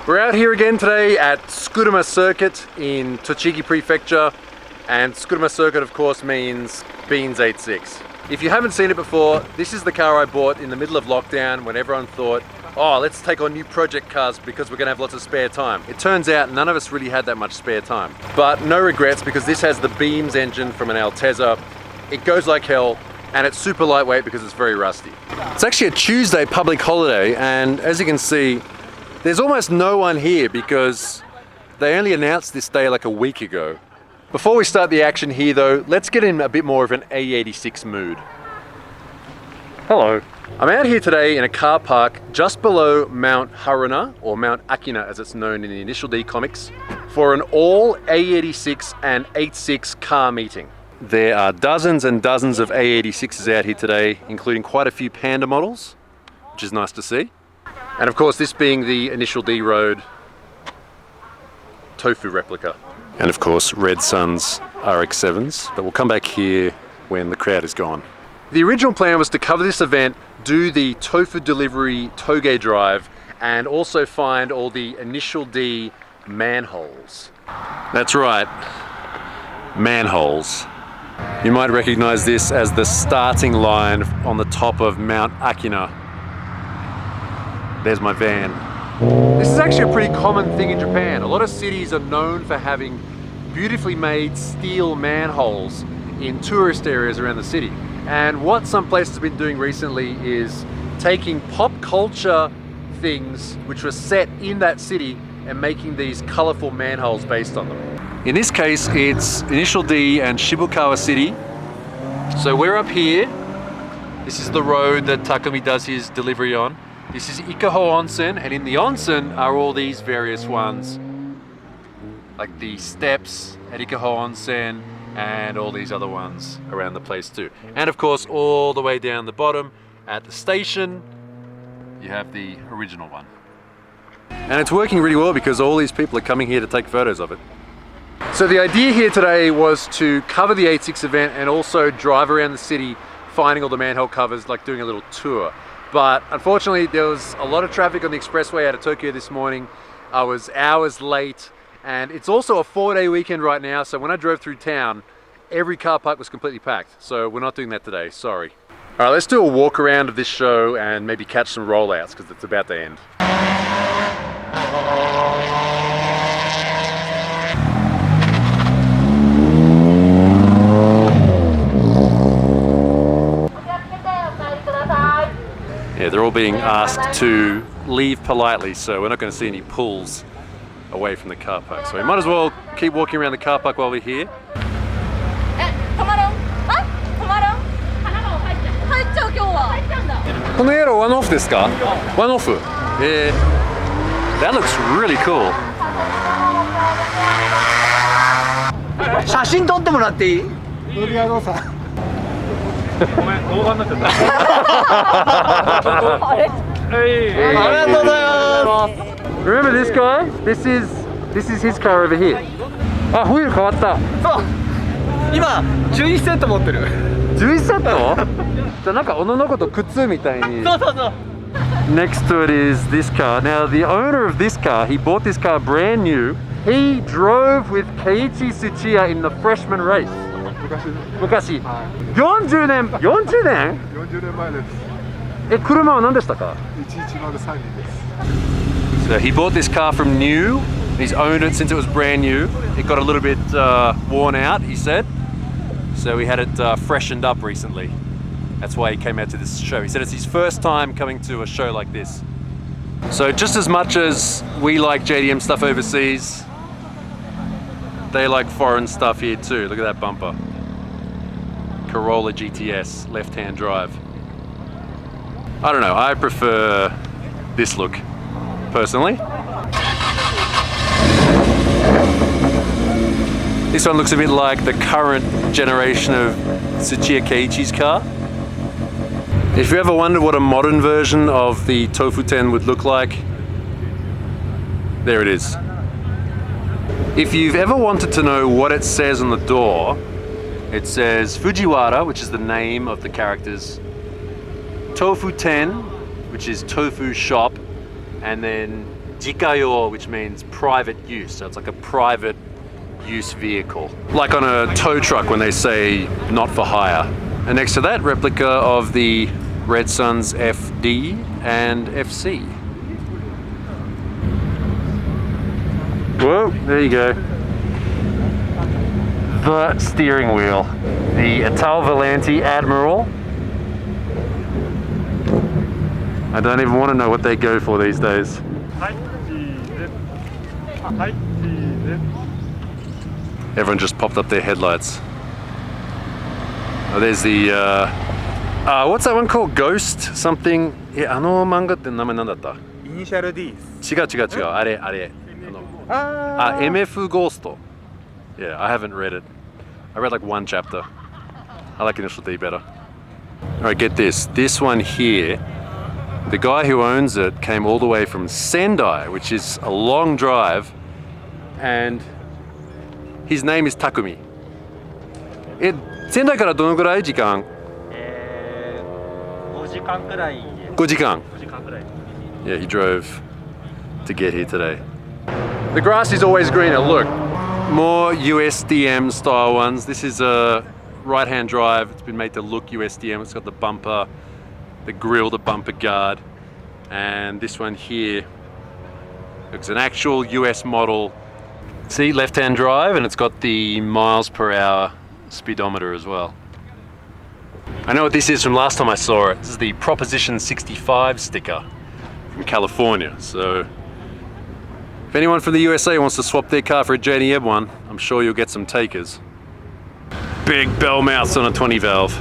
We're out here again today at Scudamore Circuit in Tochigi Prefecture, and Scudamore Circuit of course means Beans 86. If you haven't seen it before, this is the car I bought in the middle of lockdown when everyone thought, oh, let's take on new project cars because we're gonna have lots of spare time. It turns out none of us really had that much spare time. But no regrets, because this has the Beams engine from an Altezza. It goes like hell, and it's super lightweight because it's very rusty. It's actually a Tuesday public holiday, and as you can see, there's almost no one here because they only announced this day like a week ago. Before we start the action here though, let's get in a bit more of an AE86 mood. Hello. I'm out here today in a car park just below Mt Haruna, or Mt Akina as it's known in the Initial D comics, for an all AE86 and 86 car meeting. There are dozens and dozens of AE86s out here today, including quite a few Panda models, which is nice to see. And of course, this being the Initial D Road Tofu replica. And of course, Red Sun's RX-7s, but we'll come back here when the crowd is gone. The original plan was to cover this event, do the Tofu delivery toge drive, and also find all the Initial D manholes. That's right, manholes. You might recognize this as the starting line on the top of Mt Akina. There's my van. This is actually a pretty common thing in Japan. A lot of cities are known for having beautifully made steel manholes in tourist areas around the city. And what some places have been doing recently is taking pop culture things which were set in that city and making these colorful manholes based on them. In this case, it's Initial D and Shibukawa City. So we're up here. This is the road that Takumi does his delivery on. This is Ikaho Onsen, and in the onsen are all these various ones, like the steps at Ikaho Onsen and all these other ones around the place too. And of course, all the way down the bottom at the station, you have the original one. And it's working really well because all these people are coming here to take photos of it. So the idea here today was to cover the 86 event and also drive around the city finding all the manhole covers, like doing a little tour. But unfortunately, there was a lot of traffic on the expressway out of Tokyo this morning. I was hours late, and it's also a 4-day weekend right now, so when I drove through town, every car park was completely packed. So we're not doing that today, sorry. All right, let's do a walk around of this show and maybe catch some rollouts because it's about to end. Yeah, they're all being asked to leave politely, so we're not going to see any pulls away from the car park. So we might as well keep walking around the car park while we're here. One-off desu ka? One-off? That looks really cool. 写真撮ってもらっていい？ごめん、動画になっちゃった。Remember this guy? This is his car over here. あ、ホイール変わった。そう。今11セット持ってる。11セット？じゃあなんか女の子と靴みたいに。そうそうそう。Next to it is this car. Now the owner of this car, he bought this car brand new. He drove with Keiichi Tsuchiya in the freshman race. 昔。40年前です。車は何でしたか？ 1103 です。So he bought this car from new. He's owned it since it was brand new. It got a little bit worn out, he said. So we had it freshened up recently. That's why he came out to this show. He said it's his first time coming to a show like this. So just as much as we like JDM stuff overseas, they like foreign stuff here too. Look at that bumper. Corolla GTS, left-hand drive. I don't know, I prefer this look, personally. This one looks a bit like the current generation of Tsuchiya Keiichi's car. If you ever wondered what a modern version of the Tofu 10 would look like, there it is. If you've ever wanted to know what it says on the door, it says Fujiwara, which is the name of the characters, Tofu 10, which is Tofu Shop, and then jikayo, which means private use. So it's like a private use vehicle. Like on a tow truck when they say not for hire. And next to that, replica of the Red Suns FD and FC. Whoa, there you go. The steering wheel. The Ital Volante Admiral. I don't even want to know what they go for these days. Everyone just popped up their headlights. Oh, there's the, what's that one called? Ghost something? あの漫画って名前なんだった? イニシャル D です。違う。あれ。MF Ghost. Yeah, I haven't read it. I read like one chapter. I like Initial D better. Alright, get this. This one here, the guy who owns it came all the way from Sendai, which is a long drive, and his name is Takumi. 仙台からどのくらい時間5時間くらい。5時間 5時間くらい。 Yeah, he drove to get here today. The grass is always greener. Look, more USDM style ones. This is a right-hand drive. It's been made to look USDM. It's got the bumper, the grille, the bumper guard. And this one here looks an actual US model. See, left-hand drive, and it's got the miles per hour speedometer as well. I know what this is from last time I saw it. This is the Proposition 65 sticker from California. So if anyone from the USA wants to swap their car for a JDM one, I'm sure you'll get some takers. Big bell mouths on a 20 valve.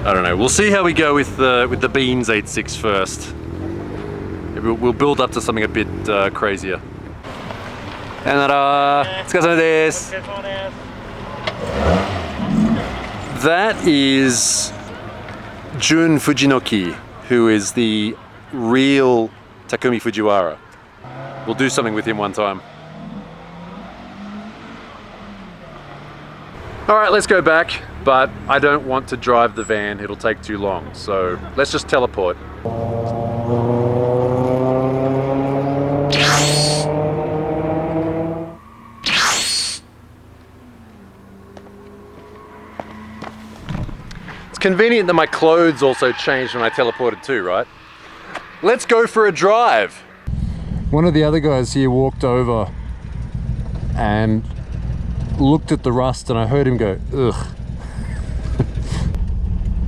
I don't know. We'll see how we go with the Beans 86 first. We'll build up to something a bit crazier. さよなら。お疲れ様です。That is Jun Fujinoki, who is the real Takumi Fujiwara. We'll do something with him one time. Alright, let's go back, but I don't want to drive the van, it'll take too long, so let's just teleport. It's convenient that my clothes also changed when I teleported too, right? Let's go for a drive. One of the other guys here walked over and looked at the rust, and I heard him go, ugh.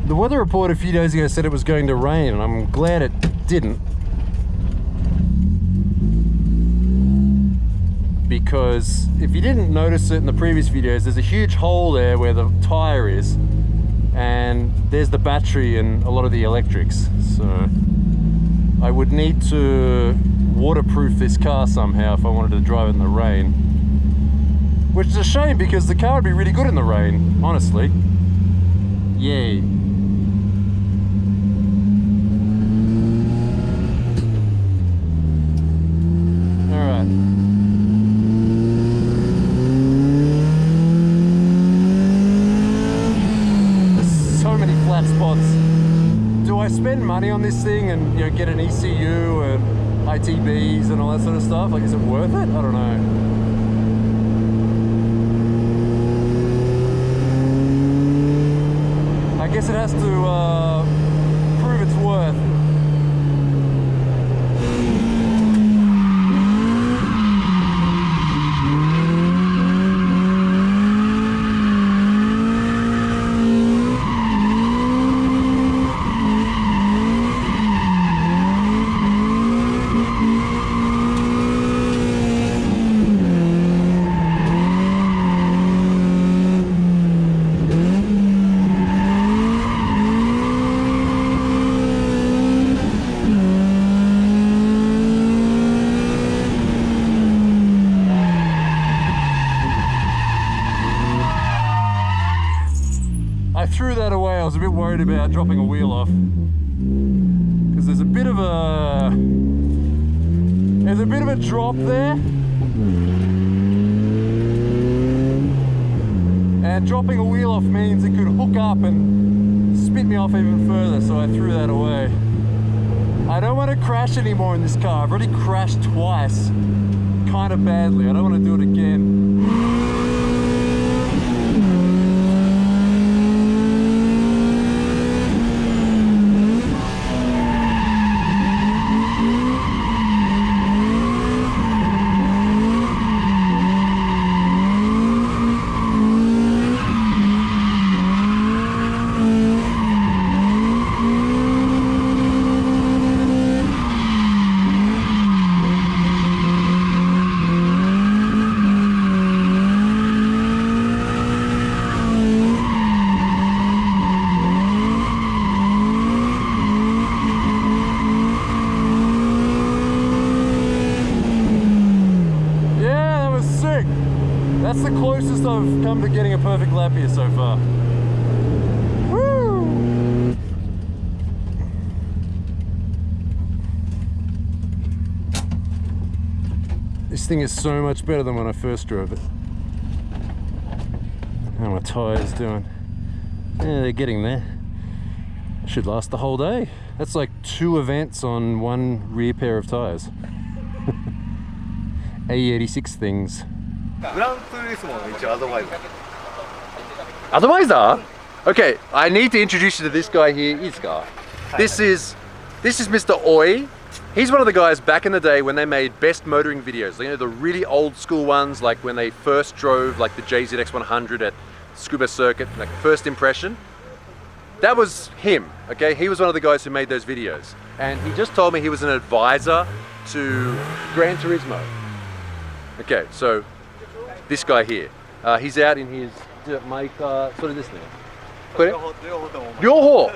The weather report a few days ago said it was going to rain, and I'm glad it didn't. Because if you didn't notice it in the previous videos, there's a huge hole there where the tire is, and there's the battery and a lot of the electrics. So I would need to waterproof this car somehow if I wanted to drive it in the rain. Which is a shame because the car would be really good in the rain, honestly. Yay. Alright. There's so many flat spots. Do I spend money on this thing and, you know, get an ECU and ITBs and all that sort of stuff? Like, is it worth it? I don't know. I guess it has to prove its worth. I threw that away. I was a bit worried about dropping a wheel off because there's a bit of a drop there, and dropping a wheel off means it could hook up and spit me off even further, so I threw that away. I don't want to crash anymore in this car. I've already crashed twice, kind of badly. I don't want to do it again. That's the closest I've come to getting a perfect lap here so far. Woo! This thing is so much better than when I first drove it. How are my tyres doing? Yeah, they're getting there. Should last the whole day. That's like 2 events on 1 rear pair of tyres. AE86 things. Advisor? Okay, I need to introduce you to this guy here, Izuka. This is Mr. Oi. He's one of the guys back in the day when they made best motoring videos. You know, the really old school ones, like when they first drove like the JZX100 at Tsukuruma Circuit, like first impression. That was him, okay? He was one of the guys who made those videos. And he just told me he was an advisor to Gran Turismo. Okay, so this guy here, he's out in his Jamaica, what is this now? Ryoho!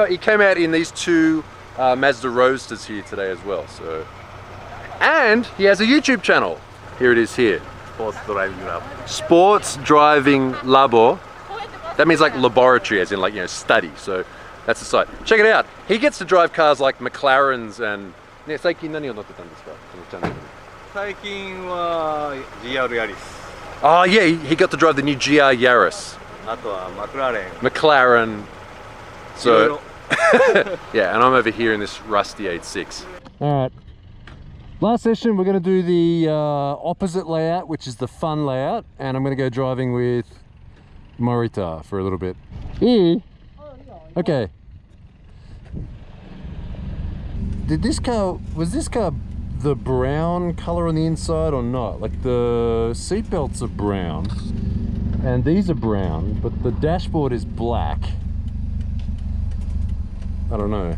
He came out in these 2 Mazda Roadsters here today as well. So, and he has a YouTube channel. Here it is here. Sports Driving Lab. Sports Driving Labo. That means like laboratory, as in like, you know, study. So that's the site. Check it out. He gets to drive cars like McLarens and. ね、最近何を乗ってたんですか？このチャンネル。最近は GR Yaris. Oh yeah, he got to drive the new GR Yaris. あとは McLaren. So yeah, and I'm over here in this rusty 86. All right. Last session, we're going to do the opposite layout, which is the fun layout, and I'm going to go driving with Morita for a little bit. Okay. Was this car the brown color on the inside or not? Like the seat belts are brown and these are brown, but the dashboard is black. I don't know.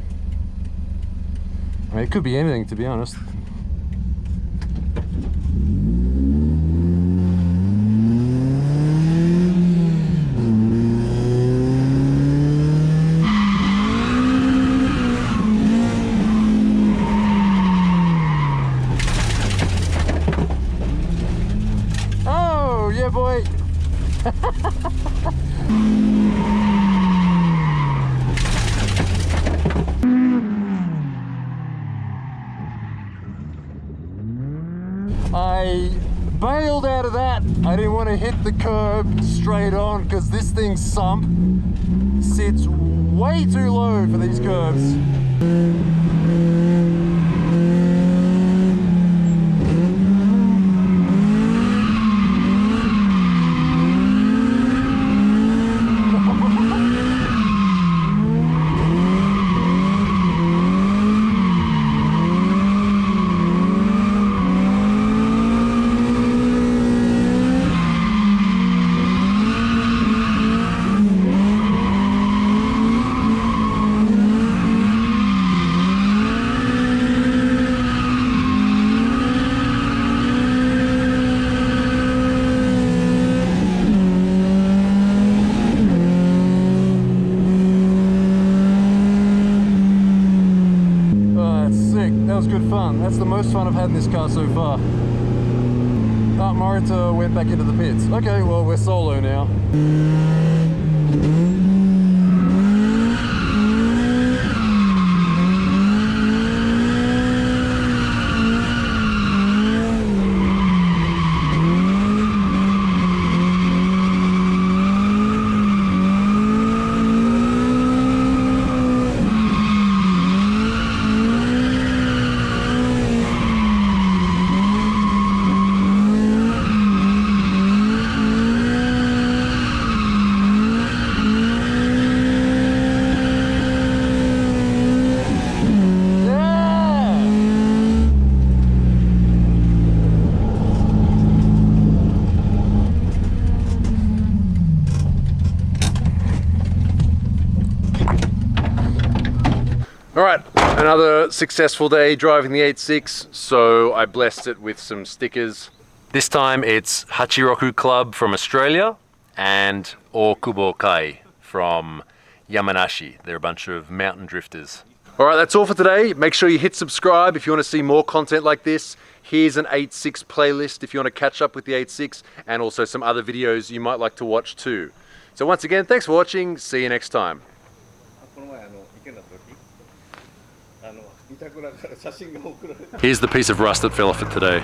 I mean, it could be anything, to be honest. Boy. I bailed out of that. I didn't want to hit the curb straight on because this thing's sump sits way too low for these curves. That was good fun. That's the most fun I've had in this car so far. Oh, Morita went back into the pits. Okay, well, we're solo now. All right, another successful day driving the 86, so I blessed it with some stickers. This time it's Hachiroku Club from Australia and Okubo Kai from Yamanashi. They're a bunch of mountain drifters. All right, that's all for today. Make sure you hit subscribe if you want to see more content like this. Here's an 86 playlist if you want to catch up with the 86, and also some other videos you might like to watch too. So once again, thanks for watching. See you next time. Here's the piece of rust that fell off it today.